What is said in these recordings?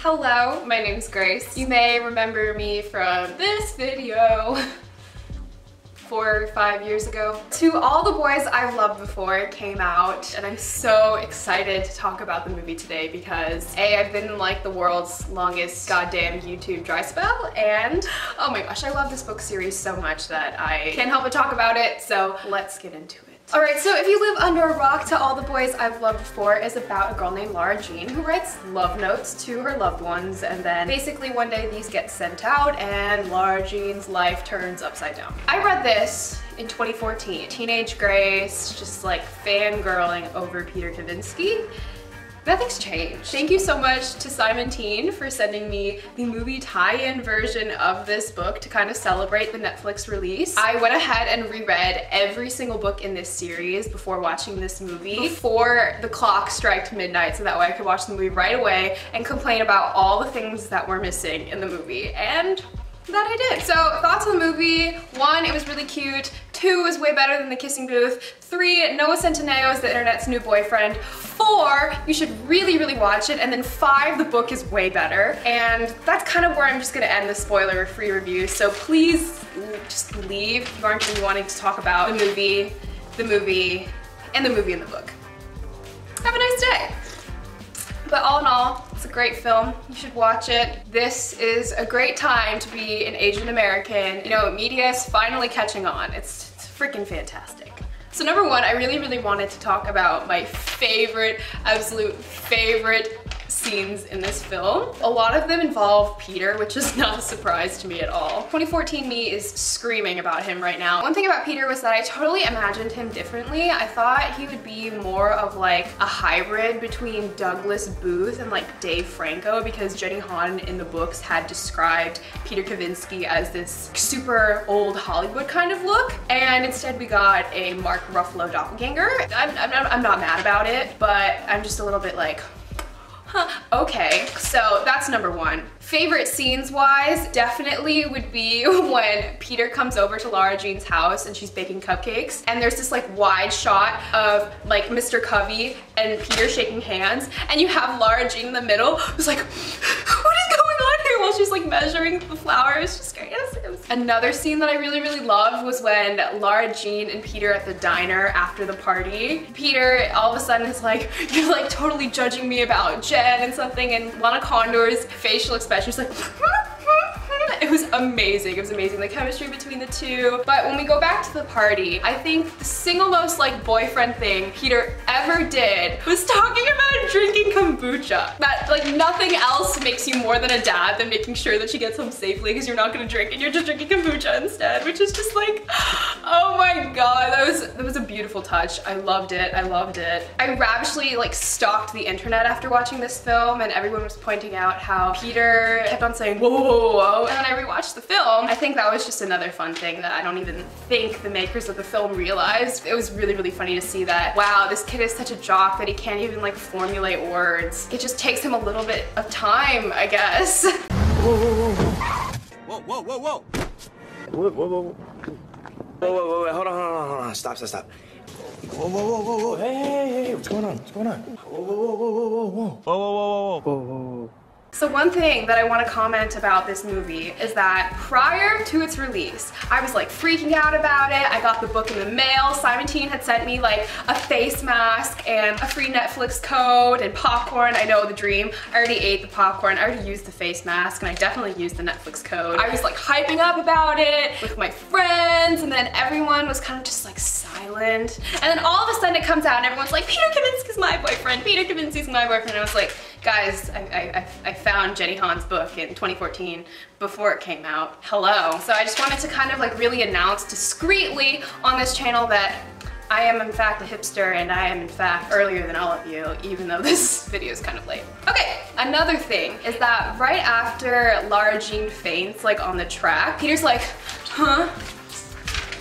Hello, my name's Grace. You may remember me from this video 4 or 5 years ago. To All the Boys I've Loved Before came out, and I'm so excited to talk about the movie today because A, I've been in like the world's longest goddamn YouTube dry spell, and oh my gosh, I love this book series so much that I can't help but talk about it, so let's get into it. Alright, so If You Live Under a Rock, To All the Boys I've Loved Before is about a girl named Lara who writes love notes to her loved ones, and then basically one day these get sent out and Lara Jean's life turns upside down. I read this in 2014. Teenage Grace, just like fangirling over Peter Kavinsky. Nothing's changed. Thank you so much to Simon Teen for sending me the movie tie-in version of this book to kind of celebrate the Netflix release. I went ahead and reread every single book in this series before watching this movie, before the clock struck midnight, so that way I could watch the movie right away and complain about all the things that were missing in the movie, and that I did. So, thoughts on the movie: 1, it was really cute. 2, it was way better than The Kissing Booth. 3, Noah Centineo is the internet's new boyfriend. 4, you should really watch it. And then 5, the book is way better. And that's kind of where I'm just gonna end the spoiler-free review. So please just leave if you aren't really wanting to talk about the movie, and the book. Have a nice day. But all in all, it's a great film. You should watch it. This is a great time to be an Asian American. You know, media is finally catching on. It's freaking fantastic. So number 1, I really wanted to talk about my favorite, absolute favorite scenes in this film. A lot of them involve Peter, which is not a surprise to me at all. 2014 me is screaming about him right now. One thing about Peter was that I totally imagined him differently. I thought he would be more of like a hybrid between Douglas Booth and like Dave Franco, because Jenny Han in the books had described Peter Kavinsky as this super old Hollywood kind of look, and instead we got a Mark Ruffalo doppelganger. I'm not mad about it, but I'm just a little bit like, okay, so that's number 1. Favorite scenes wise definitely would be when Peter comes over to Lara Jean's house and she's baking cupcakes, and there's this like wide shot of like Mr. Covey and Peter shaking hands, and you have Lara Jean in the middle who's like, what is going on here, while she's like measuring the flowers. It's just great. Another scene that I really loved was when Lara Jean and Peter at the diner after the party. Peter all of a sudden is like, you're like totally judging me about Jen and something, and Lana Condor's facial expression is like, it was amazing. It was amazing, the chemistry between the two. But when we go back to the party, I think the single most like boyfriend thing Peter ever did was talking about drinking kombucha. That like nothing else makes you more than a dad than making sure that she gets home safely because you're not gonna drink and you're just drinking kombucha instead, which is just like, oh my god, that was a beautiful touch. I loved it. I loved it. I ravishly like stalked the internet after watching this film, and everyone was pointing out how Peter kept on saying whoa. And when I rewatched the film, I think that was just another fun thing that I don't even think the makers of the film realized. It was really funny to see that, wow, this kid is such a jock that he can't even like formulate words. It just takes him a little bit of time, I guess. Whoa. Hold on. Stop. Whoa. Hey. What's going on? Whoa. So one thing that I want to comment about this movie is that prior to its release, I was like freaking out about it. I got the book in the mail. Simon Teen had sent me like a face mask and a free Netflix code and popcorn. I know, the dream. I already ate the popcorn. I already used the face mask, and I definitely used the Netflix code. I was like hyping up about it with my friends, and then everyone was kind of just like silent. And then all of a sudden it comes out and everyone's like, Peter Kavinsky's my boyfriend. Peter Kavinsky's my boyfriend. And I was like, guys, I found Jenny Han's book in 2014 before it came out. Hello. So I just wanted to kind of like really announce discreetly on this channel that I am in fact a hipster, and I am in fact earlier than all of you, even though this video is kind of late. Okay, another thing is that right after Lara Jean faints like on the track, Peter's like, huh?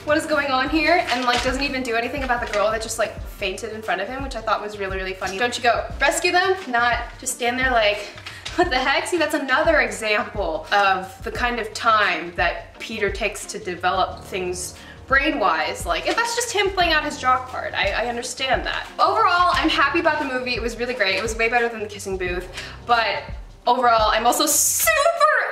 What is going on here? And like doesn't even do anything about the girl that just like fainted in front of him, which I thought was really funny. Don't you go rescue them? Not just stand there like, what the heck? See, that's another example of the kind of time that Peter takes to develop things brain-wise. Like, if that's just him playing out his jock part, I understand that. Overall, I'm happy about the movie. It was really great. It was way better than The Kissing Booth, but Overall, I'm also super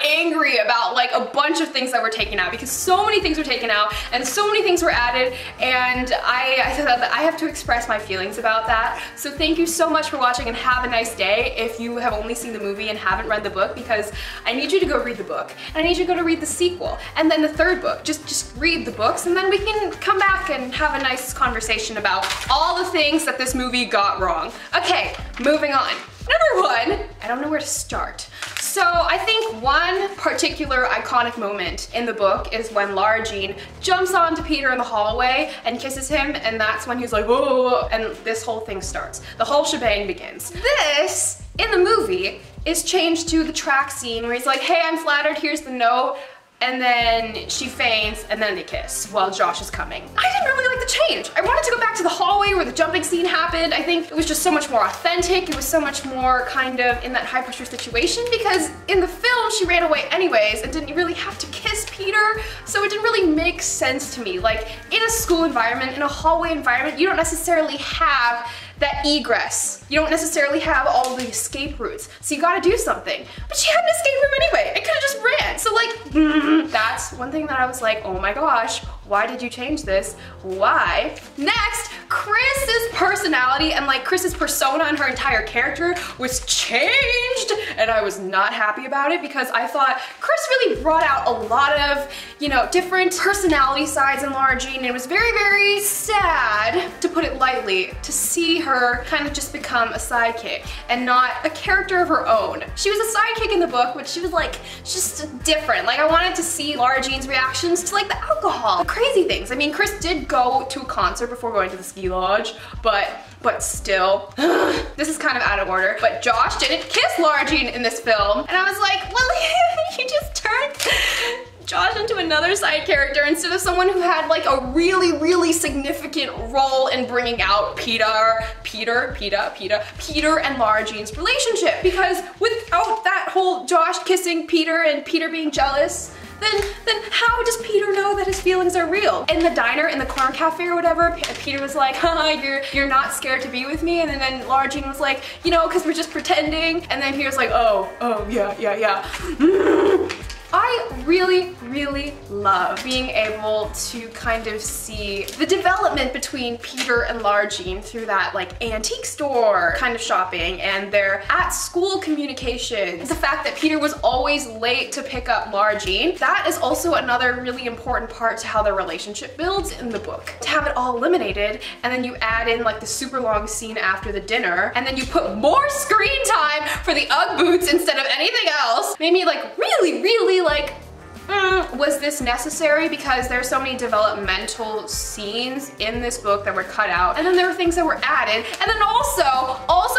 angry about like a bunch of things that were taken out because so many things were taken out and so many things were added, and I thought that I have to express my feelings about that. So thank you so much for watching and have a nice day if you have only seen the movie and haven't read the book, because I need you to go read the book and I need you to go to read the sequel and then the third book. Just read the books and then we can come back and have a nice conversation about all the things that this movie got wrong. Okay, moving on. Number one, I don't know where to start. So I think one particular iconic moment in the book is when Lara Jean jumps onto Peter in the hallway and kisses him, and that's when he's like, whoa, and this whole thing starts. The whole shebang begins. This, in the movie, is changed to the track scene where he's like, hey, I'm flattered, here's the note. And then she faints, and then they kiss while Josh is coming. I didn't really like the change. I wanted to go back to the hallway where the jumping scene happened. I think it was just so much more authentic. It was so much more kind of in that high pressure situation, because in the film she ran away anyways and didn't really have to kiss Peter. So it didn't really make sense to me. Like in a school environment, in a hallway environment, you don't necessarily have that egress. You don't necessarily have all the escape routes. So you gotta do something. But she had an escape room anyway. I could've just ran. So like, that's one thing that I was like, oh my gosh, why did you change this? Why? Next, Chris's personality and like Chris's persona and her entire character was changed, and I was not happy about it because I thought Chris really brought out a lot of, you know, different personality sides in Lara Jean, and it was very, very sad, to put it lightly, to see her kind of just become a sidekick and not a character of her own. She was a sidekick in the book, but she was like, just different. Like I wanted to see Lara Jean's reactions to like the alcohol, the crazy things. I mean, Chris did go to a concert before going to the ski lodge, but still, this is kind of out of order. But Josh didn't kiss Lara Jean in this film, and I was like, well, you just turned Josh into another side character instead of someone who had like a really, really significant role in bringing out Peter and Lara Jean's relationship. Because without that whole Josh kissing Peter and Peter being jealous, then how does Peter know that his feelings are real? In the diner, in the corner cafe or whatever, Peter was like, haha, you're not scared to be with me, and then Lara Jean was like, you know, because we're just pretending, and then he was like, oh, yeah. I really, really love being able to kind of see the development between Peter and Lara Jean through that like antique store kind of shopping and their at-school communications. The fact that Peter was always late to pick up Lara Jean, that is also another really important part to how their relationship builds in the book. To have it all eliminated, and then you add in like the super long scene after the dinner, and then you put more screen time for the Ugg boots instead of anything else, made me like really like, was this necessary? Because there are so many developmental scenes in this book that were cut out, and then there were things that were added, and then also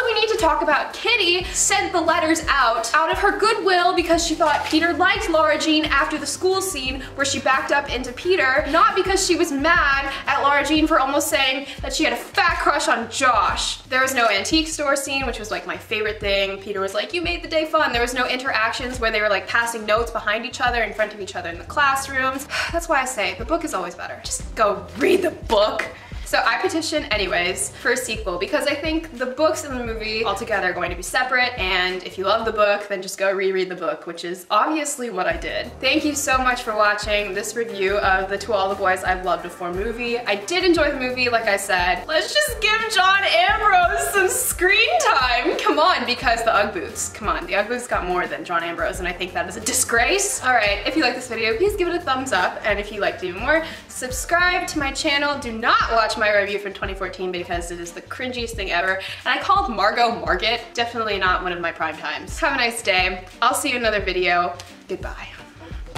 we need to talk about Kitty sent the letters out of her goodwill because she thought Peter liked Lara Jean after the school scene where she backed up into Peter, not because she was mad at Lara Jean for almost saying that she had a fat crush on Josh. There was no antique store scene, which was like my favorite thing. Peter was like, you made the day fun. There was no interactions where they were like passing notes behind each other in front of each other in the classrooms. That's why I say the book is always better. Just go read the book. So I petition anyways for a sequel because I think the books and the movie altogether are going to be separate, and if you love the book, then just go reread the book, which is obviously what I did. Thank you so much for watching this review of the To All the Boys I've Loved Before movie. I did enjoy the movie, like I said. Let's just give John Ambrose some screen time. Come on, because the Ugg boots. Come on, the Ugg boots got more than John Ambrose, and I think that is a disgrace. Alright, if you like this video, please give it a thumbs up, and if you'd like to do more, subscribe to my channel. Do not watch my review from 2014 because it is the cringiest thing ever, and I called Margot Market. Definitely not one of my prime times. Have a nice day. I'll see you in another video. Goodbye.